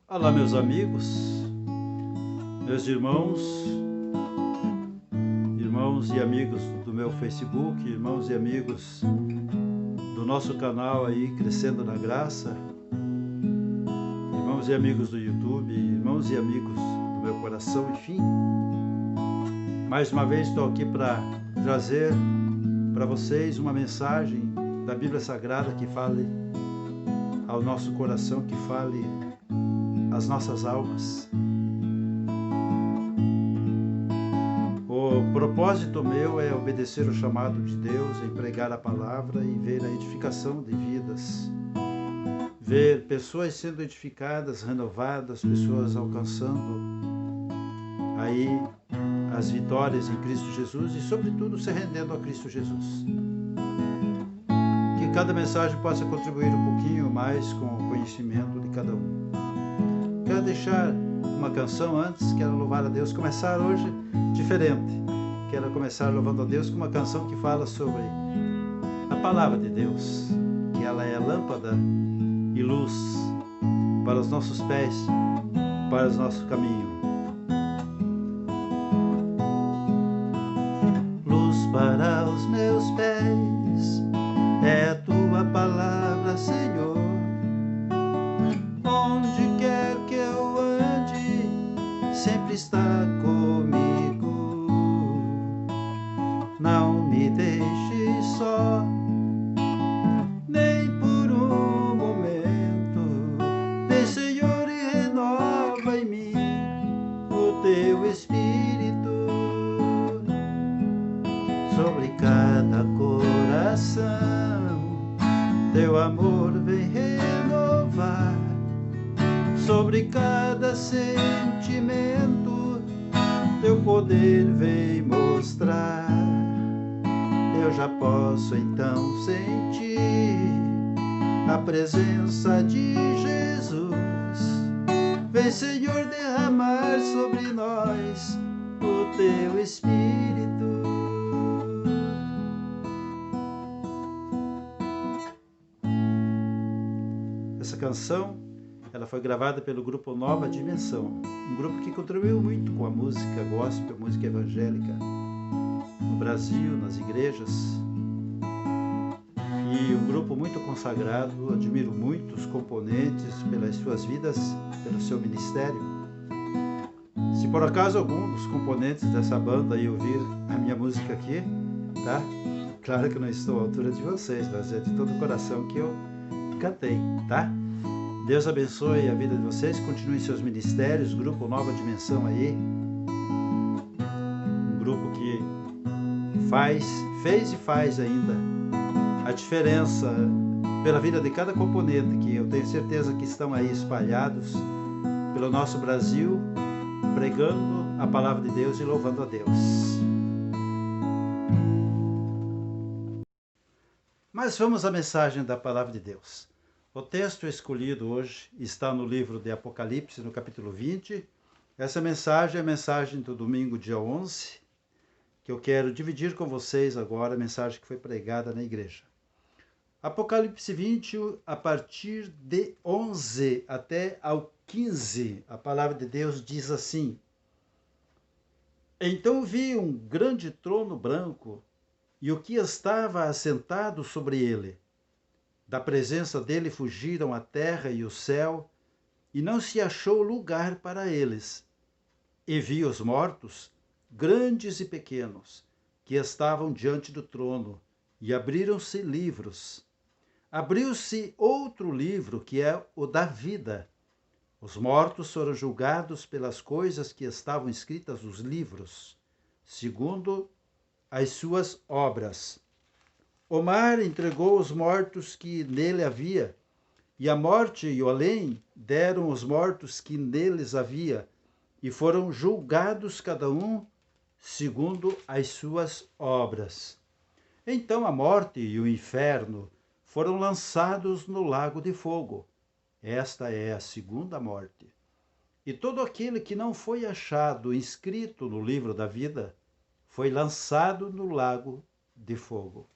Olá, meus amigos, meus irmãos e amigos do meu Facebook, irmãos e amigos do nosso canal aí Crescendo na Graça, irmãos e amigos do YouTube, irmãos e amigos do meu coração, enfim. Mais uma vez estou aqui para trazer para vocês uma mensagem da Bíblia Sagrada que fale ao nosso coração, que fale às nossas almas. O propósito meu é obedecer o chamado de Deus em pregar a palavra e ver a edificação de vidas. Ver pessoas sendo edificadas, renovadas, pessoas alcançando aí as vitórias em Cristo Jesus e, sobretudo, se rendendo a Cristo Jesus. Que cada mensagem possa contribuir um pouquinho mais com o conhecimento de cada um. Quero deixar uma canção antes, quero louvar a Deus, começar hoje diferente. Quero começar louvando a Deus com uma canção que fala sobre a palavra de Deus, que ela é lâmpada e luz para os nossos pés, para o nosso caminho. Luz para os meus pés é a tua palavra, Senhor. Onde quer que eu ande, sempre está comigo. Não me deixe só, nem por um momento. Vem, Senhor, e renova em mim o teu Espírito. Sobre cada coração, teu amor vem renovar. Sobre cada sentimento, teu poder vem mostrar. Eu já posso então sentir a presença de Jesus. Vem, Senhor, derramar sobre nós o teu Espírito. Essa canção, ela foi gravada pelo grupo Nova Dimensão, um grupo que contribuiu muito com a música gospel, música evangélica no Brasil, nas igrejas, e um grupo muito consagrado. Admiro muito os componentes pelas suas vidas, pelo seu ministério. Se por acaso algum dos componentes dessa banda aí ouvir a minha música aqui, tá? Claro que não estou à altura de vocês, mas é de todo o coração que eu cantei, tá? Deus abençoe a vida de vocês, continuem seus ministérios, grupo Nova Dimensão aí, um grupo que fez e faz ainda a diferença pela vida de cada componente, que eu tenho certeza que estão aí espalhados pelo nosso Brasil, pregando a palavra de Deus e louvando a Deus. Mas vamos à mensagem da palavra de Deus. O texto escolhido hoje está no livro de Apocalipse, no capítulo 20. Essa mensagem é a mensagem do domingo, dia 11, que eu quero dividir com vocês agora, a mensagem que foi pregada na igreja. Apocalipse 20, a partir de 11 até ao 15, a palavra de Deus diz assim: Então vi um grande trono branco e o que estava assentado sobre ele. Da presença dele fugiram a terra e o céu, e não se achou lugar para eles. E vi os mortos, grandes e pequenos, que estavam diante do trono, e abriram-se livros. Abriu-se outro livro, que é o da vida. Os mortos foram julgados pelas coisas que estavam escritas nos livros, segundo as suas obras. O mar entregou os mortos que nele havia, e a morte e o além deram os mortos que neles havia, e foram julgados cada um segundo as suas obras. Então a morte e o inferno foram lançados no lago de fogo. Esta é a segunda morte. E todo aquele que não foi achado inscrito no livro da vida foi lançado no lago de fogo.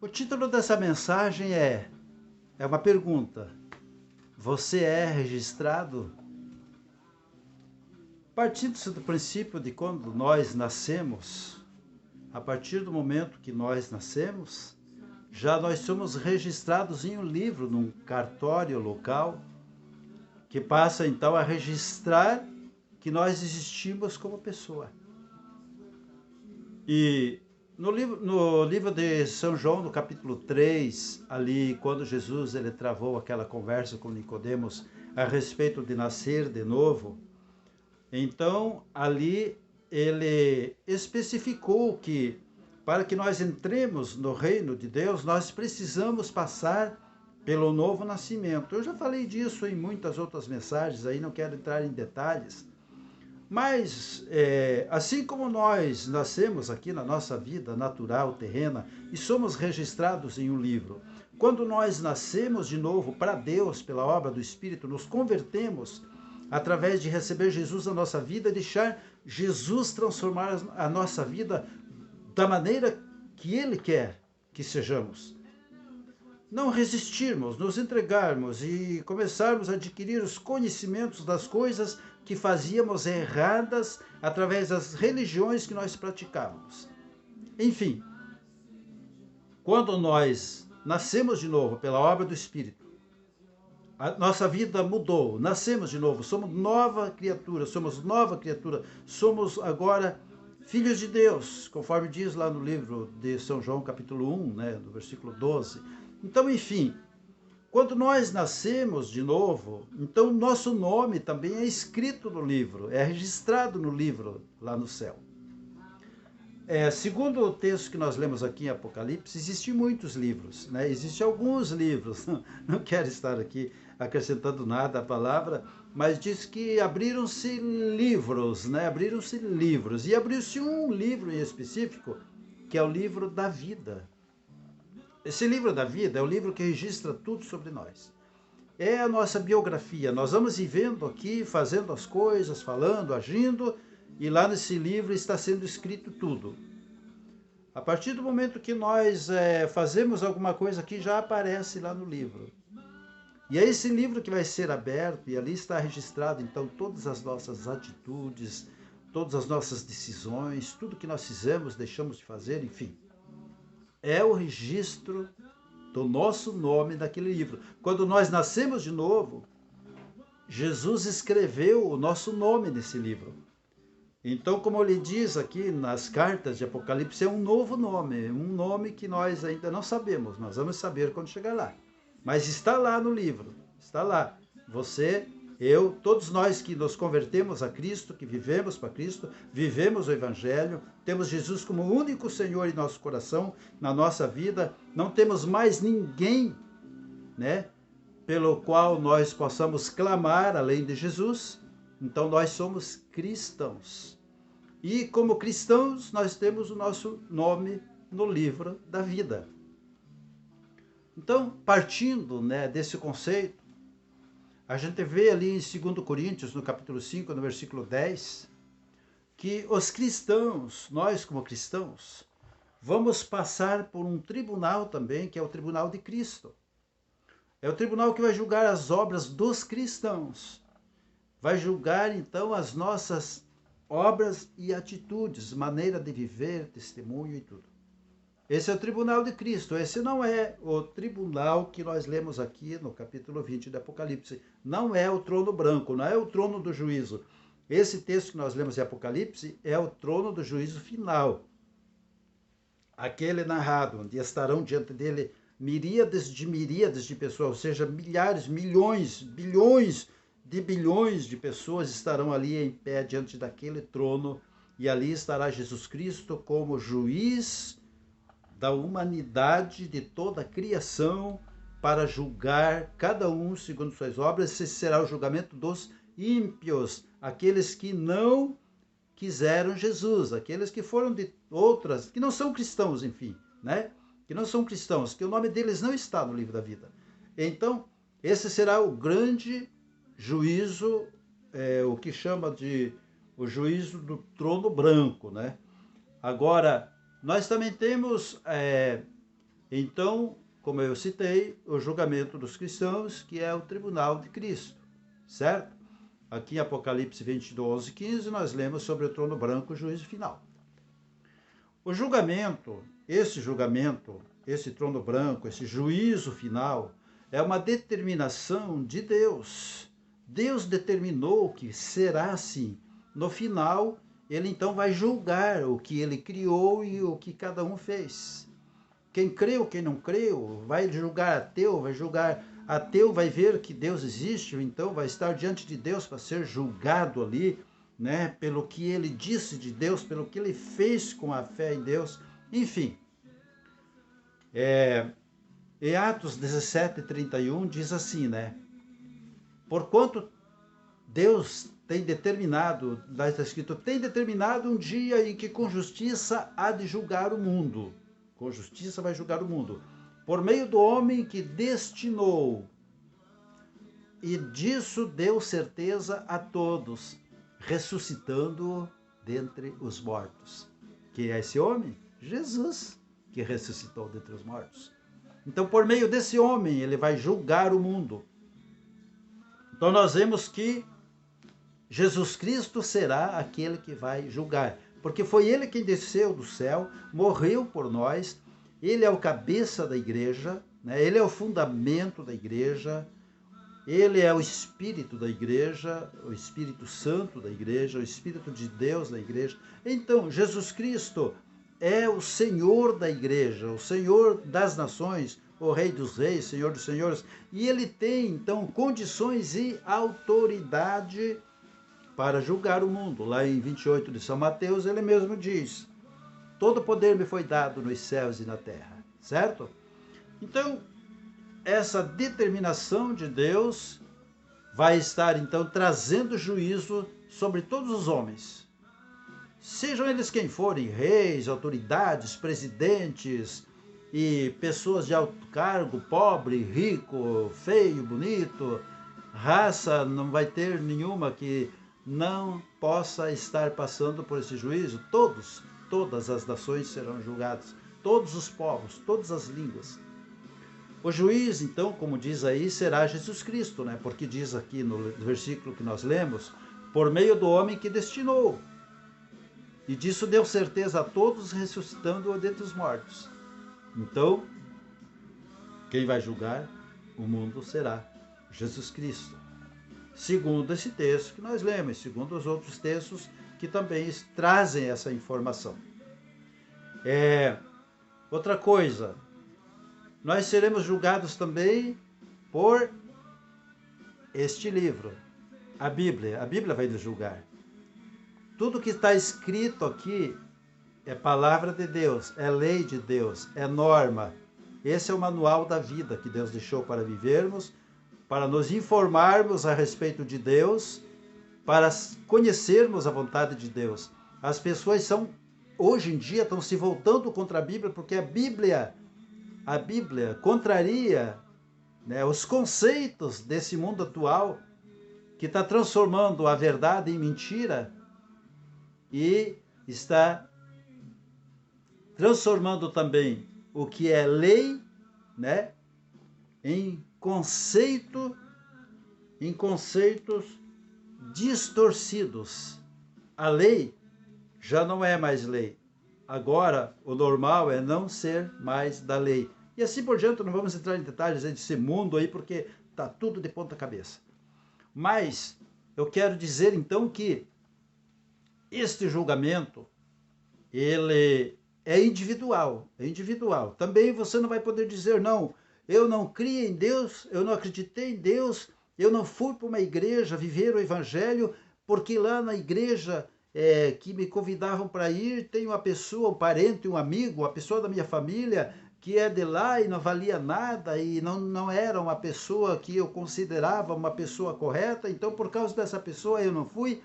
O título dessa mensagem é uma pergunta: Você é registrado? Partindo-se do princípio de quando nós nascemos, a partir do momento que nós nascemos, já nós somos registrados em um livro, num cartório local, que passa então a registrar que nós existimos como pessoa. E no livro de São João, no capítulo 3, ali, quando Jesus ele travou aquela conversa com Nicodemos a respeito de nascer de novo, então ali ele especificou que para que nós entremos no reino de Deus, nós precisamos passar pelo novo nascimento. Eu já falei disso em muitas outras mensagens, aí não quero entrar em detalhes, mas, assim como nós nascemos aqui na nossa vida natural, terrena, e somos registrados em um livro, quando nós nascemos de novo para Deus, pela obra do Espírito, nos convertemos através de receber Jesus na nossa vida, deixar Jesus transformar a nossa vida da maneira que Ele quer que sejamos. Não resistirmos, nos entregarmos e começarmos a adquirir os conhecimentos das coisas que fazíamos erradas através das religiões que nós praticávamos. Enfim, quando nós nascemos de novo pela obra do Espírito, a nossa vida mudou, nascemos de novo, somos nova criatura, somos agora filhos de Deus, conforme diz lá no livro de São João, capítulo 1, no versículo 12. Então, enfim, quando nós nascemos de novo, então nosso nome também é escrito no livro, é registrado no livro lá no céu. Segundo o texto que nós lemos aqui em Apocalipse, existem muitos livros, Existem alguns livros, não quero estar aqui acrescentando nada à palavra, mas diz que abriram-se livros, Abriram-se livros, e abriu-se um livro em específico, que é o livro da vida. Esse livro da vida é o livro que registra tudo sobre nós. É a nossa biografia. Nós vamos vivendo aqui, fazendo as coisas, falando, agindo, e lá nesse livro está sendo escrito tudo. A partir do momento que nós fazemos alguma coisa aqui, já aparece lá no livro. E é esse livro que vai ser aberto, e ali está registrado, então, todas as nossas atitudes, todas as nossas decisões, tudo que nós fizemos, deixamos de fazer, enfim. É o registro do nosso nome naquele livro. Quando nós nascemos de novo, Jesus escreveu o nosso nome nesse livro. Então, como ele diz aqui nas cartas de Apocalipse, é um novo nome, um nome que nós ainda não sabemos, nós vamos saber quando chegar lá. Mas está lá no livro, está lá. Você, eu, todos nós que nos convertemos a Cristo, que vivemos para Cristo, vivemos o Evangelho, temos Jesus como o único Senhor em nosso coração, na nossa vida, não temos mais ninguém, pelo qual nós possamos clamar além de Jesus. Então nós somos cristãos. E como cristãos, nós temos o nosso nome no livro da vida. Então, partindo desse conceito, a gente vê ali em 2 Coríntios, no capítulo 5, no versículo 10, que os cristãos, nós como cristãos, vamos passar por um tribunal também, que é o tribunal de Cristo. É o tribunal que vai julgar as obras dos cristãos. Vai julgar, então, as nossas obras e atitudes, maneira de viver, testemunho e tudo. Esse é o tribunal de Cristo. Esse não é o tribunal que nós lemos aqui no capítulo 20 do Apocalipse. Não é o trono branco, não é o trono do juízo. Esse texto que nós lemos em Apocalipse é o trono do juízo final. Aquele narrado, onde estarão diante dele miríades de pessoas, ou seja, milhares, milhões, bilhões de pessoas estarão ali em pé diante daquele trono, e ali estará Jesus Cristo como juiz da humanidade, de toda a criação, para julgar cada um segundo suas obras. Esse será o julgamento dos ímpios, aqueles que não quiseram Jesus, aqueles que foram de outras, que não são cristãos, enfim, que não são cristãos, que o nome deles não está no livro da vida. Então, esse será o grande juízo, o que chama de o juízo do trono branco, Agora, nós também temos, então, como eu citei, o julgamento dos cristãos, que é o tribunal de Cristo, certo? Aqui em Apocalipse 22, 15, nós lemos sobre o trono branco, o juízo final. O julgamento, esse trono branco, esse juízo final, é uma determinação de Deus. Deus determinou que será assim. No final, ele então vai julgar o que ele criou e o que cada um fez. Quem creu, quem não creu, vai julgar ateu, vai ver que Deus existe, então vai estar diante de Deus para ser julgado ali, né, pelo que ele disse de Deus, pelo que ele fez com a fé em Deus, enfim. Em Atos 17:31 diz assim, né? Porquanto Deus tem determinado, está escrito, tem determinado um dia em que com justiça há de julgar o mundo. Com justiça vai julgar o mundo. Por meio do homem que destinou. E disso deu certeza a todos, ressuscitando dentre os mortos. Quem é esse homem? Jesus, que ressuscitou dentre os mortos. Então, por meio desse homem, ele vai julgar o mundo. Então, nós vemos que Jesus Cristo será aquele que vai julgar, porque foi ele quem desceu do céu, morreu por nós, ele é o cabeça da igreja, né? Ele é o fundamento da igreja, ele é o Espírito da igreja, o Espírito Santo da igreja, o Espírito de Deus da igreja. Então, Jesus Cristo é o Senhor da igreja, o Senhor das nações, o Rei dos Reis, Senhor dos Senhores. E ele tem, então, condições e autoridade para julgar o mundo. Lá em 28 de São Mateus, ele mesmo diz, todo poder me foi dado nos céus e na terra, certo? Então, essa determinação de Deus vai estar, então, trazendo juízo sobre todos os homens. Sejam eles quem forem, reis, autoridades, presidentes e pessoas de alto cargo, pobre, rico, feio, bonito, raça, não vai ter nenhuma que não possa estar passando por esse juízo. Todas as nações serão julgadas, todos os povos, todas as línguas. O juiz, então, como diz aí, será Jesus Cristo, né? Porque diz aqui no versículo que nós lemos, por meio do homem que destinou. E disso deu certeza a todos, ressuscitando-o dentre os mortos. Então, quem vai julgar o mundo será Jesus Cristo. Segundo esse texto que nós lemos, segundo os outros textos que também trazem essa informação. Outra coisa, nós seremos julgados também por este livro, a Bíblia. A Bíblia vai nos julgar. Tudo que está escrito aqui é palavra de Deus, é lei de Deus, é norma. Esse é o manual da vida que Deus deixou para vivermos, para nos informarmos a respeito de Deus, para conhecermos a vontade de Deus. As pessoas hoje em dia estão se voltando contra a Bíblia, porque a Bíblia contraria, né, os conceitos desse mundo atual, que está transformando a verdade em mentira e está transformando também o que é lei, né, em conceitos distorcidos. A lei já não é mais lei. Agora, o normal é não ser mais da lei. E assim por diante, não vamos entrar em detalhes desse mundo aí, porque está tudo de ponta cabeça. Mas eu quero dizer então que este julgamento, ele é individual, Também você não vai poder dizer, não, eu não criei em Deus, eu não acreditei em Deus, eu não fui para uma igreja viver o evangelho, porque lá na igreja que me convidavam para ir, tem uma pessoa, um parente, um amigo, uma pessoa da minha família, que é de lá e não valia nada, e não era uma pessoa que eu considerava uma pessoa correta, então por causa dessa pessoa eu não fui,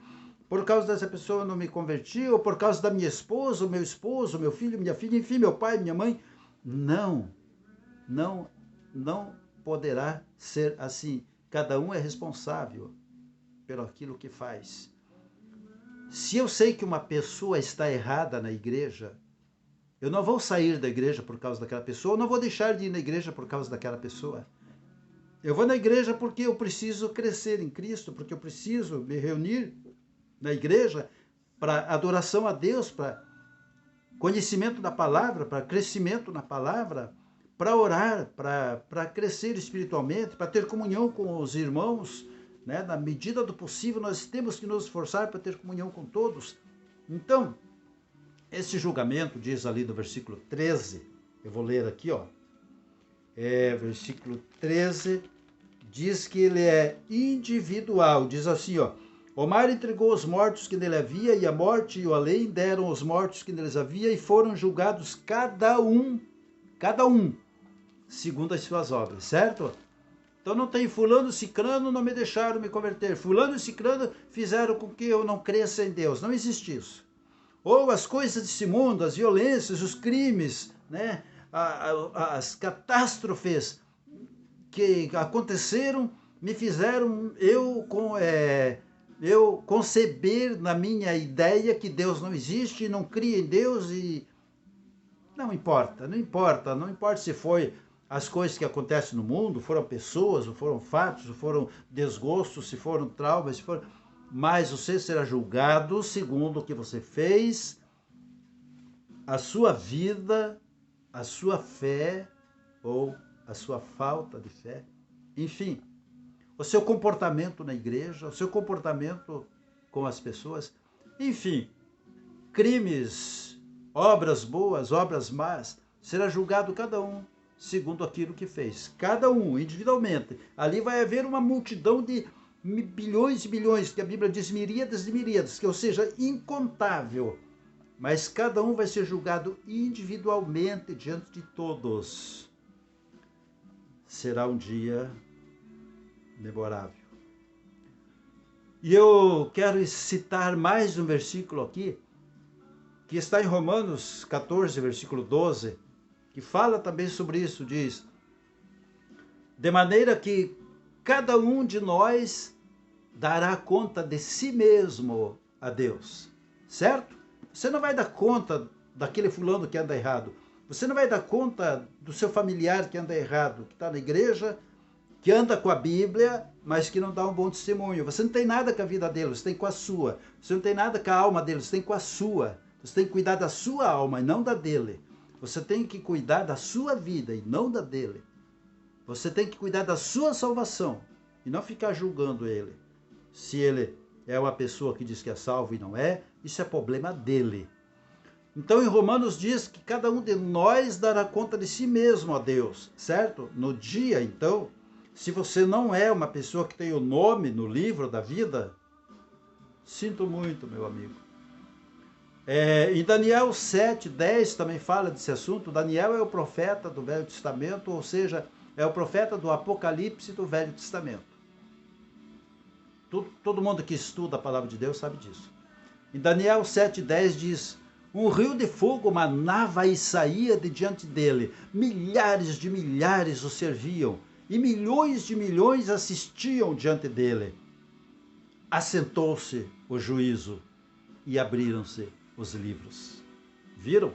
por causa dessa pessoa eu não me converti, ou por causa da minha esposa, o meu esposo, meu filho, minha filha, enfim, meu pai, minha mãe. Não poderá ser assim. Cada um é responsável pelo aquilo que faz. Se eu sei que uma pessoa está errada na igreja, Eu não vou sair da igreja por causa daquela pessoa, eu não vou deixar de ir na igreja por causa daquela pessoa. Eu vou na igreja porque eu preciso crescer em Cristo, porque eu preciso me reunir na igreja para adoração a Deus, para conhecimento da palavra, para crescimento na palavra, para orar, para crescer espiritualmente, para ter comunhão com os irmãos, né? Na medida do possível, nós temos que nos esforçar para ter comunhão com todos. Então, esse julgamento, diz ali no versículo 13, eu vou ler aqui, ó. Versículo 13, diz que ele é individual, diz assim, ó. O mar entregou os mortos que nele havia, e a morte e o além deram os mortos que neles havia, e foram julgados cada um, segundo as suas obras, certo? Então não tem fulano, cicrano, não me deixaram me converter. Fulano e cicrano fizeram com que eu não cresça em Deus. Não existe isso. Ou as coisas desse mundo, as violências, os crimes, né? As catástrofes que aconteceram me fizeram eu conceber na minha ideia que Deus não existe, não cria em Deus e não importa se foi as coisas que acontecem no mundo, foram pessoas, ou foram fatos, ou foram desgostos, se foram traumas, se foram... mas você será julgado segundo o que você fez, a sua vida, a sua fé ou a sua falta de fé, enfim, o seu comportamento na igreja, o seu comportamento com as pessoas, enfim, crimes, obras boas, obras más, será julgado cada um segundo aquilo que fez. Cada um, individualmente. Ali vai haver uma multidão de bilhões e bilhões, que a Bíblia diz miríades e miríades, que ou seja, incontável. Mas cada um vai ser julgado individualmente diante de todos. Será um dia memorável. E eu quero citar mais um versículo aqui, que está em Romanos 14, versículo 12, que fala também sobre isso, diz: de maneira que cada um de nós dará conta de si mesmo a Deus, certo? Você não vai dar conta daquele fulano que anda errado, você não vai dar conta do seu familiar que anda errado, que está na igreja, que anda com a Bíblia, mas que não dá um bom testemunho. Você não tem nada com a vida dele, você tem com a sua. Você não tem nada com a alma dele, você tem com a sua. Você tem que cuidar da sua alma e não da dele. Você tem que cuidar da sua vida e não da dele. Você tem que cuidar da sua salvação e não ficar julgando ele. Se ele é uma pessoa que diz que é salvo e não é, isso é problema dele. Então em Romanos diz que cada um de nós dará conta de si mesmo a Deus, certo? No dia, então, se você não é uma pessoa que tem o nome no livro da vida, sinto muito, meu amigo. Em Daniel 7:10 também fala desse assunto. Daniel é o profeta do Velho Testamento, ou seja, é o profeta do Apocalipse do Velho Testamento. Todo mundo que estuda a palavra de Deus sabe disso. Em Daniel 7:10 diz: um rio de fogo manava e saía de diante dele. Milhares de milhares o serviam, e milhões de milhões assistiam diante dele. Assentou-se o juízo e abriram-se os livros. Viram?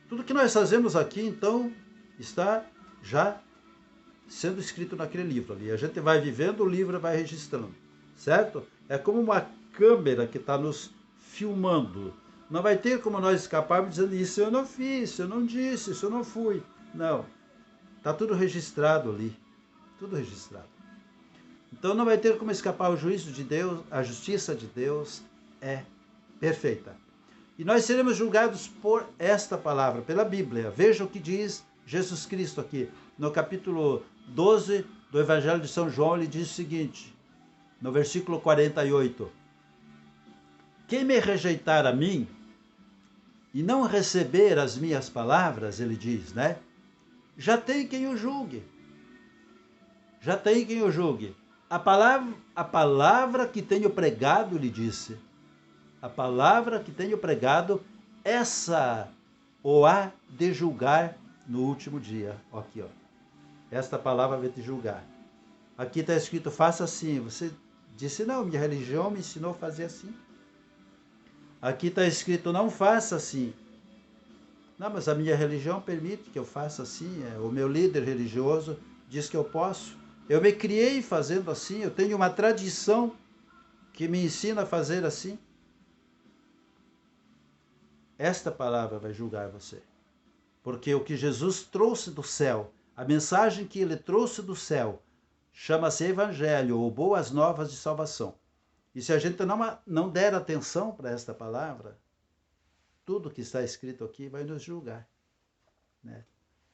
Tudo que nós fazemos aqui, então, está já sendo escrito naquele livro ali. A gente vai vivendo, o livro vai registrando, certo? É como uma câmera que está nos filmando. Não vai ter como nós escaparmos dizendo: isso eu não fiz, isso eu não disse, isso eu não fui. Não. Está tudo registrado ali. Tudo registrado. Então não vai ter como escapar o juízo de Deus, a justiça de Deus é perfeita. E nós seremos julgados por esta palavra, pela Bíblia. Veja o que diz Jesus Cristo aqui. No capítulo 12 do Evangelho de São João, ele diz o seguinte, no versículo 48. Quem me rejeitar a mim e não receber as minhas palavras, ele diz, né? Já tem quem o julgue. Já tem quem o julgue. A palavra que tenho pregado, ele disse, a palavra que tenho pregado, essa o há de julgar no último dia. Aqui, ó. Esta palavra vai te julgar. Aqui está escrito: faça assim. Você disse: não, minha religião me ensinou a fazer assim. Aqui está escrito: não faça assim. Não, mas a minha religião permite que eu faça assim, o meu líder religioso diz que eu posso. Eu me criei fazendo assim, eu tenho uma tradição que me ensina a fazer assim. Esta palavra vai julgar você. Porque o que Jesus trouxe do céu, a mensagem que ele trouxe do céu, chama-se Evangelho ou Boas Novas de Salvação. E se a gente não der atenção para esta palavra, tudo que está escrito aqui vai nos julgar, né?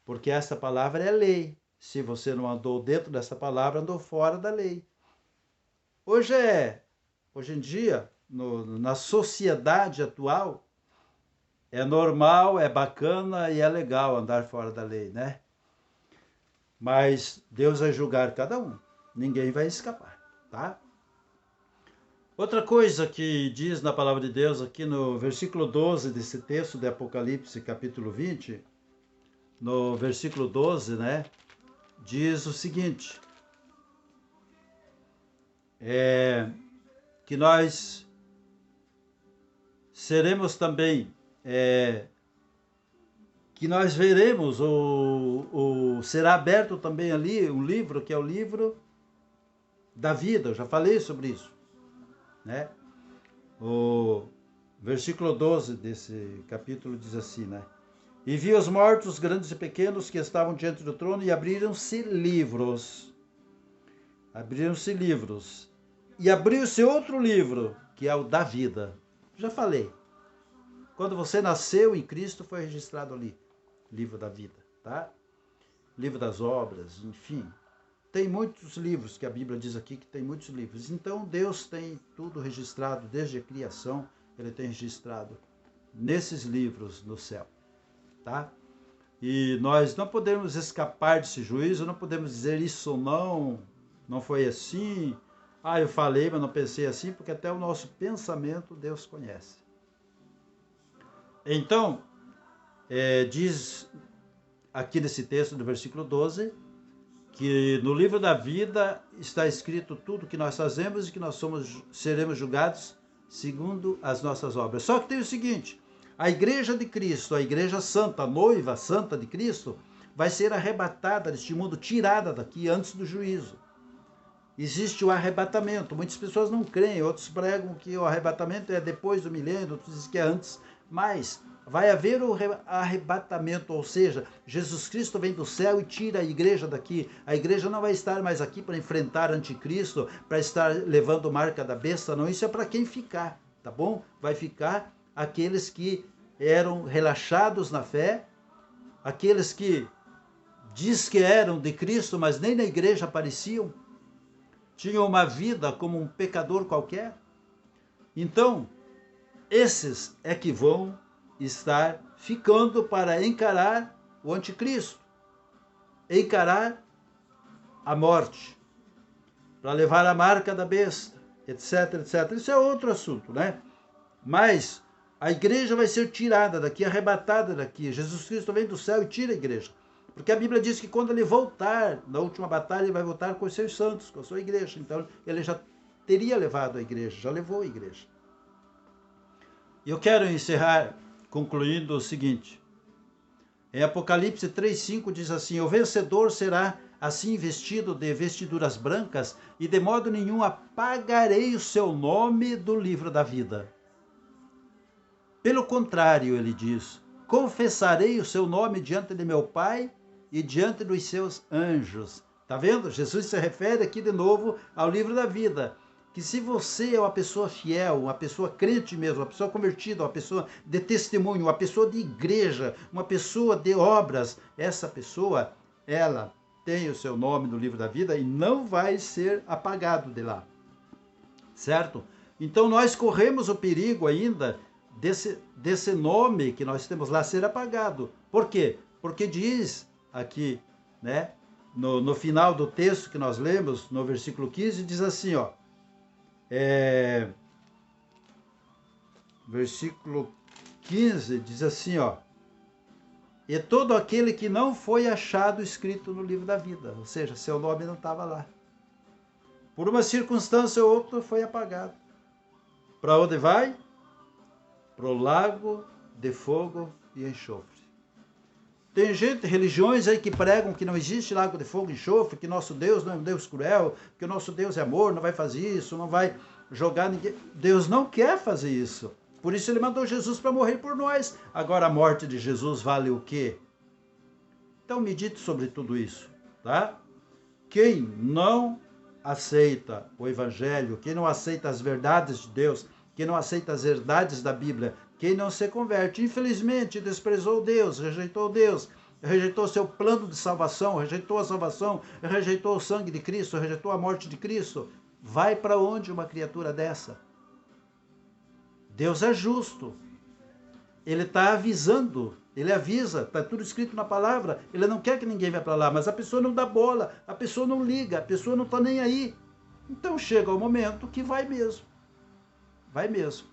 Porque esta palavra é lei. Se você não andou dentro dessa palavra, andou fora da lei. Hoje em dia, na sociedade atual, é normal, é bacana e é legal andar fora da lei, né? Mas Deus vai julgar cada um. Ninguém vai escapar, tá? Outra coisa que diz na palavra de Deus aqui no versículo 12 desse texto de Apocalipse, capítulo 20, no versículo 12, né? Diz o seguinte, que nós seremos também, que nós veremos, será aberto também ali um livro, que é o livro da vida. Eu já falei sobre isso, né? O versículo 12 desse capítulo diz assim, né? E vi os mortos, grandes e pequenos, que estavam diante do trono, e abriram-se livros. Abriram-se livros. E abriu-se outro livro, que é o da vida. Já falei. Quando você nasceu em Cristo, foi registrado ali, livro da vida, tá? Livro das obras, enfim. Tem muitos livros, que a Bíblia diz aqui que tem muitos livros. Então Deus tem tudo registrado, desde a criação, ele tem registrado nesses livros no céu, tá? E nós não podemos escapar desse juízo, não podemos dizer isso ou não foi assim. Ah, eu falei, mas não pensei assim, porque até o nosso pensamento Deus conhece. Então, diz aqui nesse texto do versículo 12, que no livro da vida está escrito tudo que nós fazemos e que nós seremos julgados segundo as nossas obras. Só que tem o seguinte, a igreja de Cristo, a igreja santa, a noiva santa de Cristo, vai ser arrebatada deste mundo, tirada daqui antes do juízo. Existe o arrebatamento. Muitas pessoas não creem, outros pregam que o arrebatamento é depois do milênio, outros dizem que é antes. Mas vai haver o arrebatamento, ou seja, Jesus Cristo vem do céu e tira a igreja daqui. A igreja não vai estar mais aqui para enfrentar anticristo, para estar levando marca da besta, não. Isso é para quem ficar, tá bom? Vai ficar aqueles que eram relaxados na fé, aqueles que diz que eram de Cristo, mas nem na igreja apareciam, tinham uma vida como um pecador qualquer. Então, esses é que vão estar ficando para encarar o anticristo, encarar a morte, para levar a marca da besta, etc, etc. Isso é outro assunto, né? Mas a igreja vai ser tirada daqui, arrebatada daqui. Jesus Cristo vem do céu e tira a igreja. Porque a Bíblia diz que quando ele voltar, na última batalha, ele vai voltar com os seus santos, com a sua igreja. Então, ele já teria levado a igreja, já levou a igreja. E eu quero encerrar concluindo o seguinte. Em Apocalipse 3,5 diz assim, o vencedor será assim vestido de vestiduras brancas, e de modo nenhum apagarei o seu nome do livro da vida. Pelo contrário, ele diz, confessarei o seu nome diante de meu Pai e diante dos seus anjos. Tá vendo? Jesus se refere aqui de novo ao livro da vida. Que se você é uma pessoa fiel, uma pessoa crente mesmo, uma pessoa convertida, uma pessoa de testemunho, uma pessoa de igreja, uma pessoa de obras, essa pessoa, ela tem o seu nome no livro da vida e não vai ser apagado de lá. Certo? Então nós corremos o perigo ainda desse nome que nós temos lá ser apagado. Por quê? Porque diz aqui, né, no final do texto que nós lemos, no versículo 15, diz assim, ó, versículo 15 diz assim, ó, e todo aquele que não foi achado escrito no livro da vida, ou seja, seu nome não estava lá. Por uma circunstância ou outra foi apagado. Para onde vai? Para o lago de fogo e enxofre. Tem gente, religiões aí que pregam que não existe lago de fogo e enxofre, que nosso Deus não é um Deus cruel, que o nosso Deus é amor, não vai fazer isso, não vai jogar ninguém. Deus não quer fazer isso. Por isso ele mandou Jesus para morrer por nós. Agora a morte de Jesus vale o quê? Então medite sobre tudo isso, tá? Quem não aceita o Evangelho, quem não aceita as verdades de Deus, quem não aceita as verdades da Bíblia, quem não se converte, infelizmente desprezou Deus, rejeitou seu plano de salvação, rejeitou a salvação, rejeitou o sangue de Cristo, rejeitou a morte de Cristo. Vai para onde uma criatura dessa? Deus é justo. Ele está avisando, ele avisa, está tudo escrito na palavra, ele não quer que ninguém vá para lá, mas a pessoa não dá bola, a pessoa não liga, a pessoa não está nem aí. Então chega o momento que vai mesmo. Vai mesmo.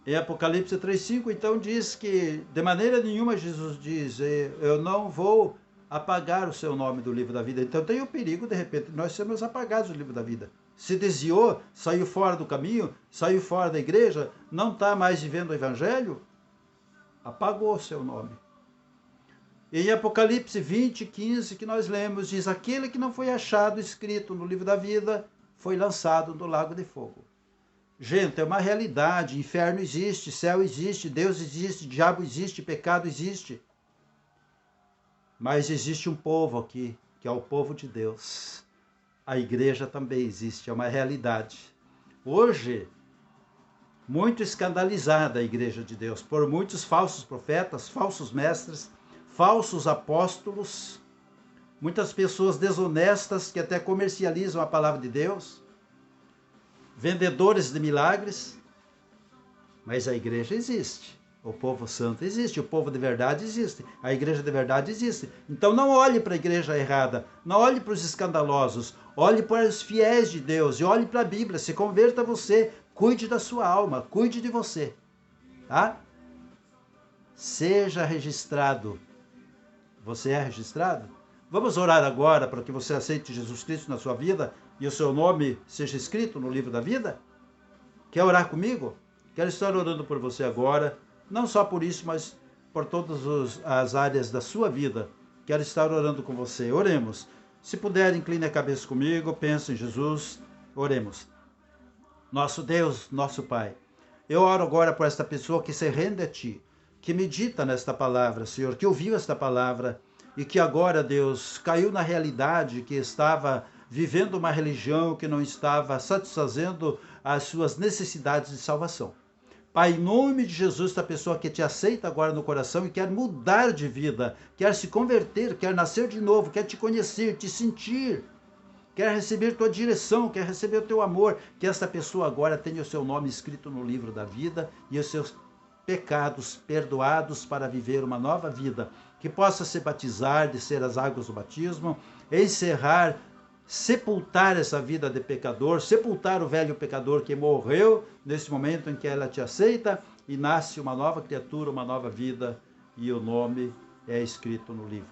Em Apocalipse 3,5, então diz que de maneira nenhuma Jesus diz, eu não vou apagar o seu nome do livro da vida. Então tem o perigo, de repente, nós sermos apagados do livro da vida. Se desviou, saiu fora do caminho, saiu fora da igreja, não está mais vivendo o evangelho, apagou o seu nome. Em Apocalipse 20:15, que nós lemos, diz, aquele que não foi achado escrito no livro da vida, foi lançado no lago de fogo. Gente, é uma realidade, inferno existe, céu existe, Deus existe, diabo existe, pecado existe. Mas existe um povo aqui, que é o povo de Deus. A igreja também existe, é uma realidade. Hoje, muito escandalizada a igreja de Deus, por muitos falsos profetas, falsos mestres, falsos apóstolos, muitas pessoas desonestas que até comercializam a palavra de Deus, vendedores de milagres, mas a igreja existe. O povo santo existe, o povo de verdade existe, a igreja de verdade existe. Então não olhe para a igreja errada, não olhe para os escandalosos, olhe para os fiéis de Deus e olhe para a Bíblia, se converta você, cuide da sua alma, cuide de você, tá? Seja registrado. Você é registrado? Vamos orar agora para que você aceite Jesus Cristo na sua vida e o seu nome seja escrito no livro da vida? Quer orar comigo? Quero estar orando por você agora. Não só por isso, mas por todas as áreas da sua vida. Quero estar orando com você. Oremos. Se puder, incline a cabeça comigo, pense em Jesus. Oremos. Nosso Deus, nosso Pai, eu oro agora por esta pessoa que se rende a Ti, que medita nesta palavra, Senhor, que ouviu esta palavra e que agora, Deus, caiu na realidade que estava vivendo uma religião que não estava satisfazendo as suas necessidades de salvação. Pai, em nome de Jesus, esta pessoa que te aceita agora no coração e quer mudar de vida, quer se converter, quer nascer de novo, quer te conhecer, te sentir, quer receber tua direção, quer receber o teu amor, que esta pessoa agora tenha o seu nome escrito no livro da vida e os seus pecados perdoados para viver uma nova vida, que possa se batizar, descer as águas do batismo, encerrar, sepultar essa vida de pecador, sepultar o velho pecador que morreu nesse momento em que ela te aceita e nasce uma nova criatura, uma nova vida e o nome é escrito no livro.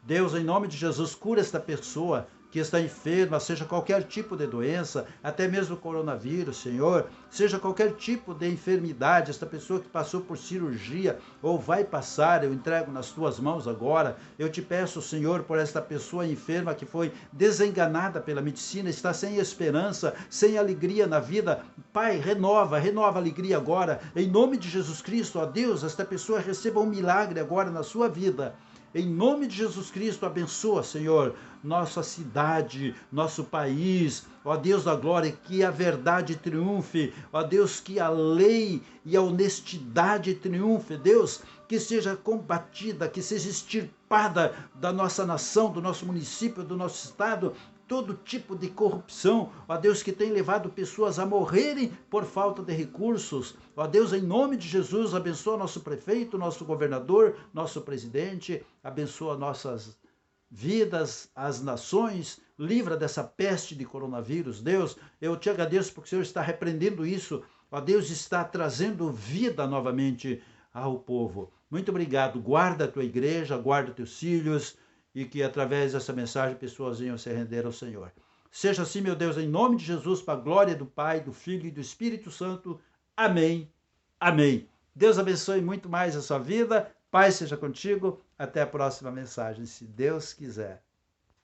Deus, em nome de Jesus, cura esta pessoa que está enferma, seja qualquer tipo de doença, até mesmo coronavírus, Senhor, seja qualquer tipo de enfermidade, esta pessoa que passou por cirurgia ou vai passar, eu entrego nas tuas mãos agora. Eu te peço, Senhor, por esta pessoa enferma que foi desenganada pela medicina, está sem esperança, sem alegria na vida. Pai, renova a alegria agora, em nome de Jesus Cristo, ó Deus, esta pessoa receba um milagre agora na sua vida. Em nome de Jesus Cristo, abençoa, Senhor, nossa cidade, nosso país, ó Deus da glória, que a verdade triunfe, ó Deus, que a lei e a honestidade triunfe, Deus, que seja combatida, que seja extirpada da nossa nação, do nosso município, do nosso estado, todo tipo de corrupção, ó Deus, que tem levado pessoas a morrerem por falta de recursos. Ó Deus, em nome de Jesus, abençoa nosso prefeito, nosso governador, nosso presidente, abençoa nossas vidas, as nações, livra dessa peste de coronavírus. Deus, eu te agradeço porque o Senhor está repreendendo isso, ó Deus, está trazendo vida novamente ao povo. Muito obrigado, guarda a tua igreja, guarda teus filhos, e que através dessa mensagem pessoas venham se render ao Senhor. Seja assim, meu Deus, em nome de Jesus, para a glória do Pai, do Filho e do Espírito Santo. Amém. Amém. Deus abençoe muito mais a sua vida. Paz seja contigo. Até a próxima mensagem, se Deus quiser.